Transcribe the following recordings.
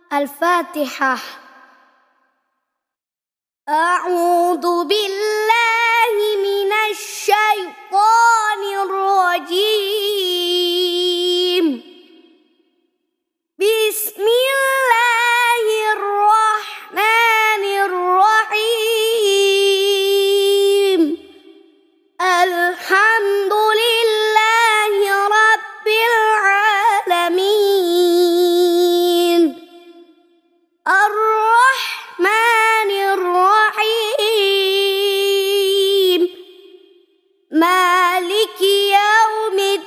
Al-Fatihah. A'udzu billahi minasy syaithanir rajim. Bismillahirrahmanirrahim. Alhamdulillahi rabbil alamin. Ar-Rahmanir-Rahim. Maliki yaumiddin.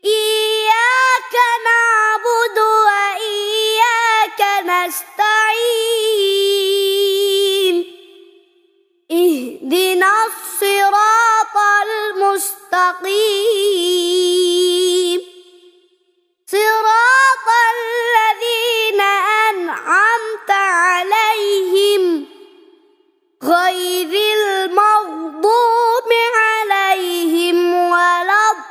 Iyyaka na'budu wa iyyaka nasta'in. Ihdinas siratal mustaqim. Siratal ladzina an'amta 'alaihim ghairil maghdubi 'alaihim waladdallin.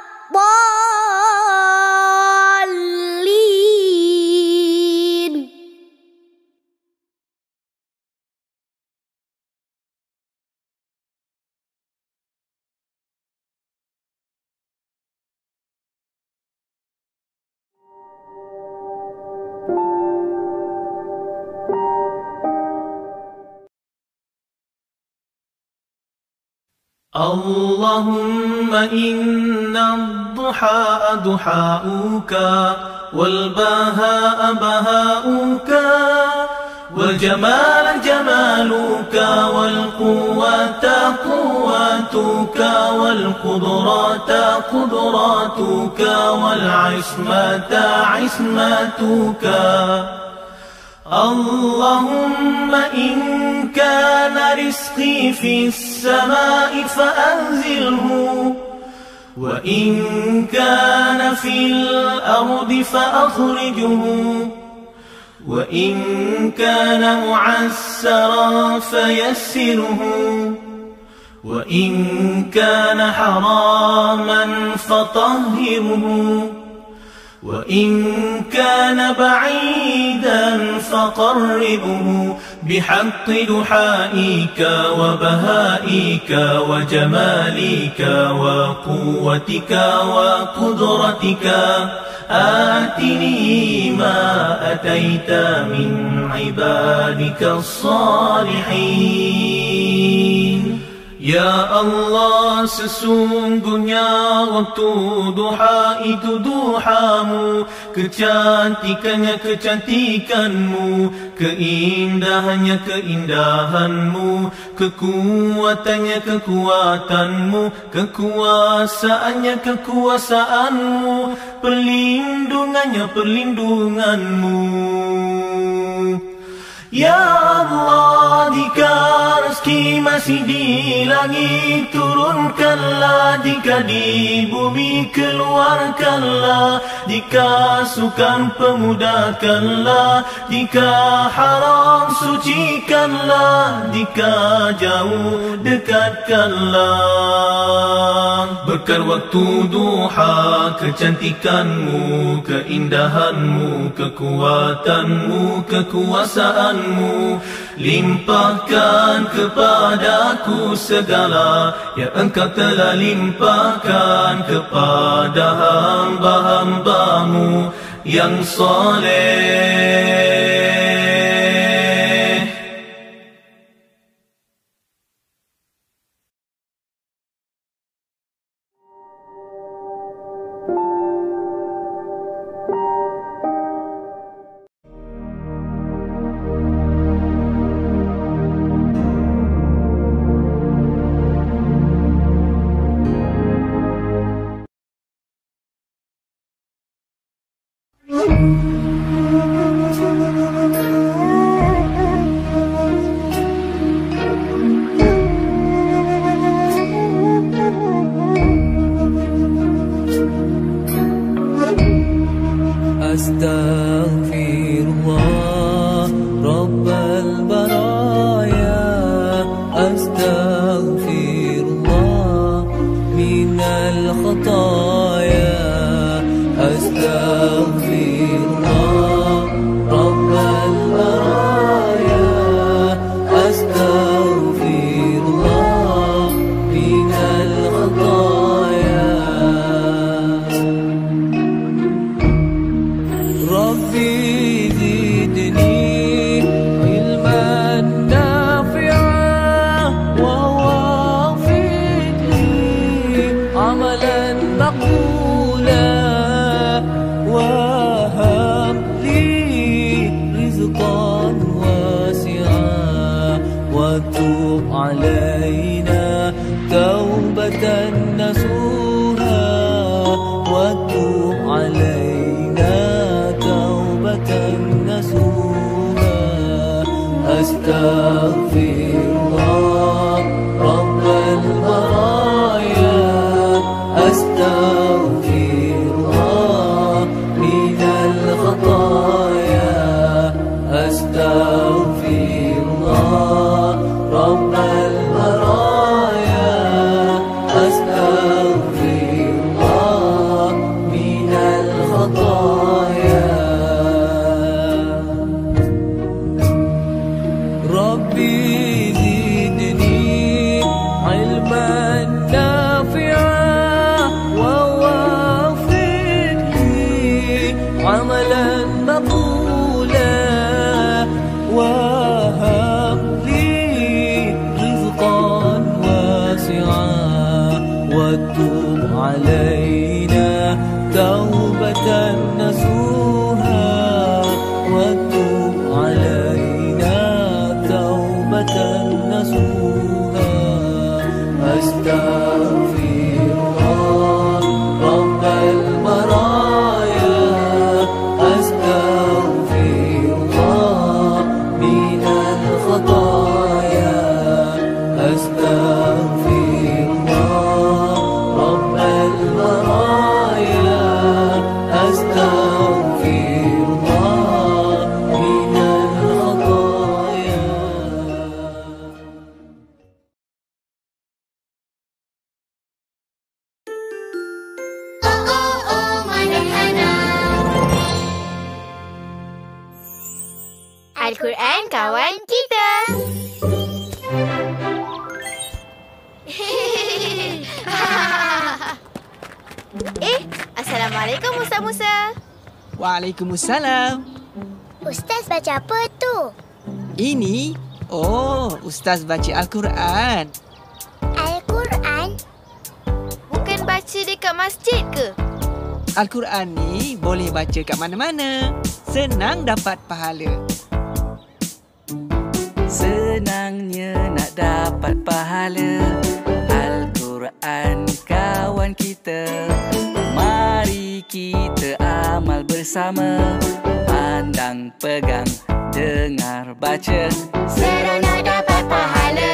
اللهم إن الضحى ضحاؤك والبهاء بهاؤك والجمال جمالك والقوة قوتك والقدرة قدراتك والعصمة عصمتك. اللهم إن كان رزقي في السماء فأنزله وإن كان في الأرض فأخرجه وإن كان معسرا فيسره وإن كان حراما فطهره وإن كان بعيدا فقربه بحق دحائك وبهائك وجمالك وقوتك وقدرتك. آتني ما أتيت من عبادك الصالحين. Ya Allah, sesungguhnya waktu duha itu duhamu, kecantikannya kecantikanmu, keindahannya keindahanmu, kekuatannya kekuatanmu, kekuasaannya kekuasaanmu, perlindungannya perlindunganmu. Ya Allah, jika rezeki masih di langit turunkanlah, jika di bumi keluarkanlah, jika sukar pemudahkanlah, jika haram sucikanlah, jika jauh dekatkanlah. Berkat waktu duha, kecantikanmu, keindahanmu, kekuatanmu, kekuasaanmu, limpahkan kepadaku segala yang Engkau telah limpahkan kepada hamba-hambamu yang soleh. Astaghfirullah Rabbal baraya, Astaghfirullah minal khataya, Astaghfirullah وتوب علينا توبة نصوحا أستغفر الله رب البرايا أستغفر الله من الخطايا أستغفر الله رب البرايا أستغفر الله من الخطايا ربي زدني علما نافعا ووفق لي عملا مقبولا وهب لي رزقا واسعا وتب علينا توبة نصوحا وتب علينا توبة نصوحا أستغفر الله رب البرايا أستغفر الله من الخطايا أستغفر الله رب البرايا أستغفر الله من الخطايا Al-Quran kawan kita. Assalamualaikum Ustaz Musa. Waalaikumsalam. Ustaz baca apa tu? Ini? Oh, Ustaz baca Al-Quran. Al-Quran? Bukan baca dekat masjid ke? Al-Quran ni boleh baca kat mana-mana. Senang dapat pahala. Senangnya nak dapat pahala. Al-Quran kawan kita. Mari kita amal bersama. Pandang, pegang, dengar, baca. Seronok dapat pahala.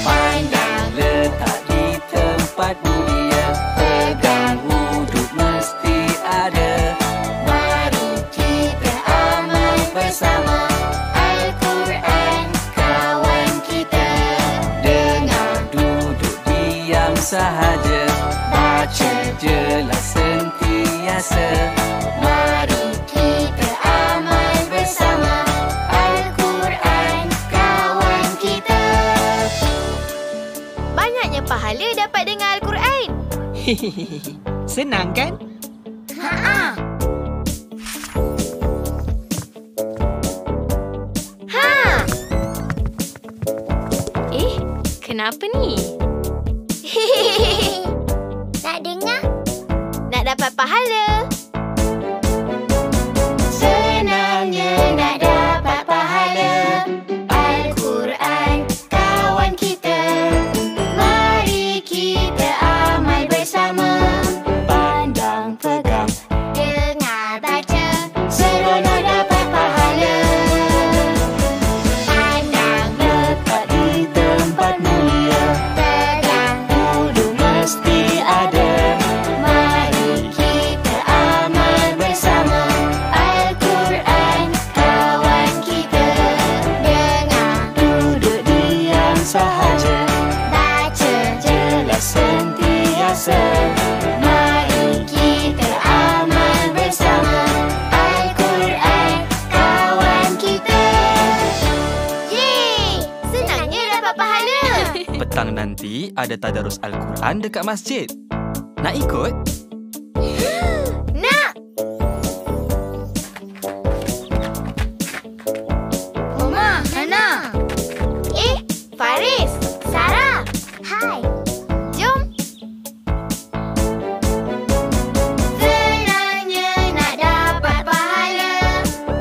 Pandang, letak di tempat mulia. Pegang, wuduk mesti ada. Mari kita amal bersama. Al-Quran kawan kita. Dengar, duduk, diam sahaja. Baca jelas sentiasa. Mari kita amal bersama. Al-Quran kawan kita. Banyaknya pahala dapat dengar Al-Quran. Senang kan? Kenapa ni? Nak dengar? Nak dapat pahala. Senangnya nak dapat pahala. Al-Quran kawan kita. Mari kita amal bersama. Pandang, pegang, Dengar baca. Seronok dapat pahala. Pandang letak di tempat mulia. pegang. Duduk mesti ada. Mari kita amal bersama. Al-Quran kawan kita. Dengar, Duduk diam sahaja. baca Jelas sentiasa. Mari kita amal bersama. Al-Quran kawan kita. Yeay! Senangnya dapat pahala. Petang nanti ada tadarus Al-Quran dekat masjid. Nak ikut? Nak! Mama, Hana. Faris, Sarah, Hai. jom. Senangnya nak dapat pahala.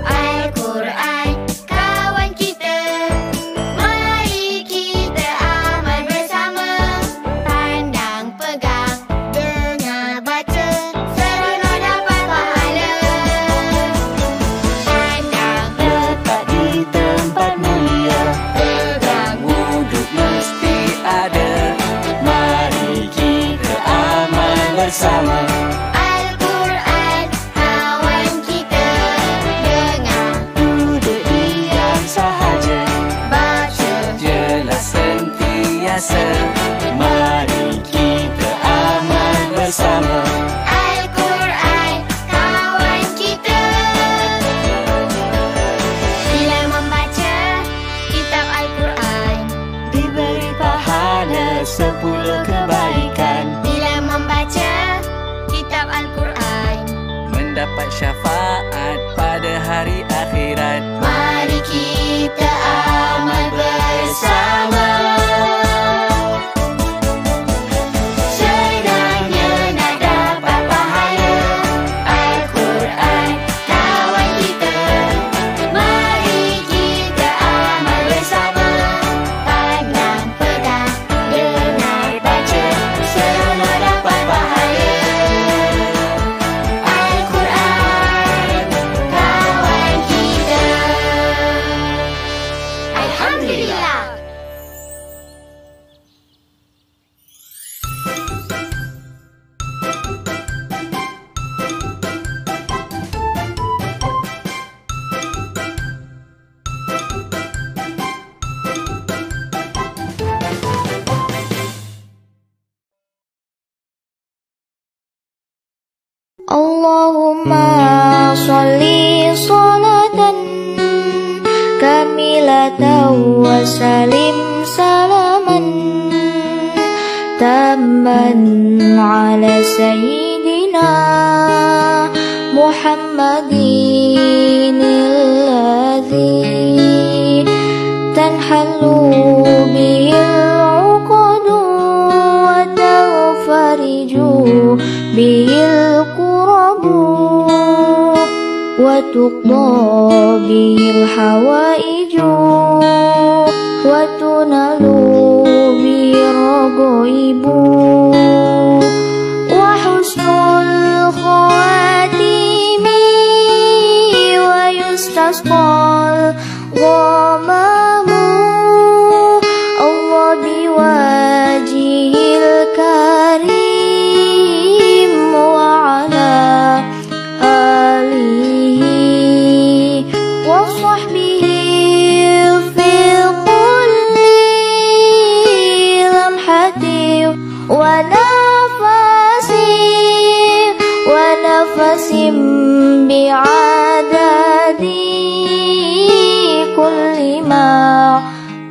Al-Quran kawan kita. Mari kita amal bersama. Pandang, pegang, dengar, syafaat pada hari akhirat. Mari kita amal bersama. Senangnya nak dapat pahala. Al-Quran kawan kita. Mari kita amal bersama. Pandang pedang, dengar baca, semua dapat pahala. Al-Quran kawan kita. Alhamdulillah. Allahumma sholli sholatan kamilatan wa salim salaman tamman ala sayyidina Muhammadin alladhi tanhallu bihil uqadu wa tafariju bihil qurabu wa tuqda bihil hawaiju wa tunalu bihil ragaibu wa husnul khawatimi wa yustasqal ghamamu Allah biwajihil karim wa ala alihi wa sahbihi fi kulli lamhati wa nafasim bi'adadi kulli ma'lumi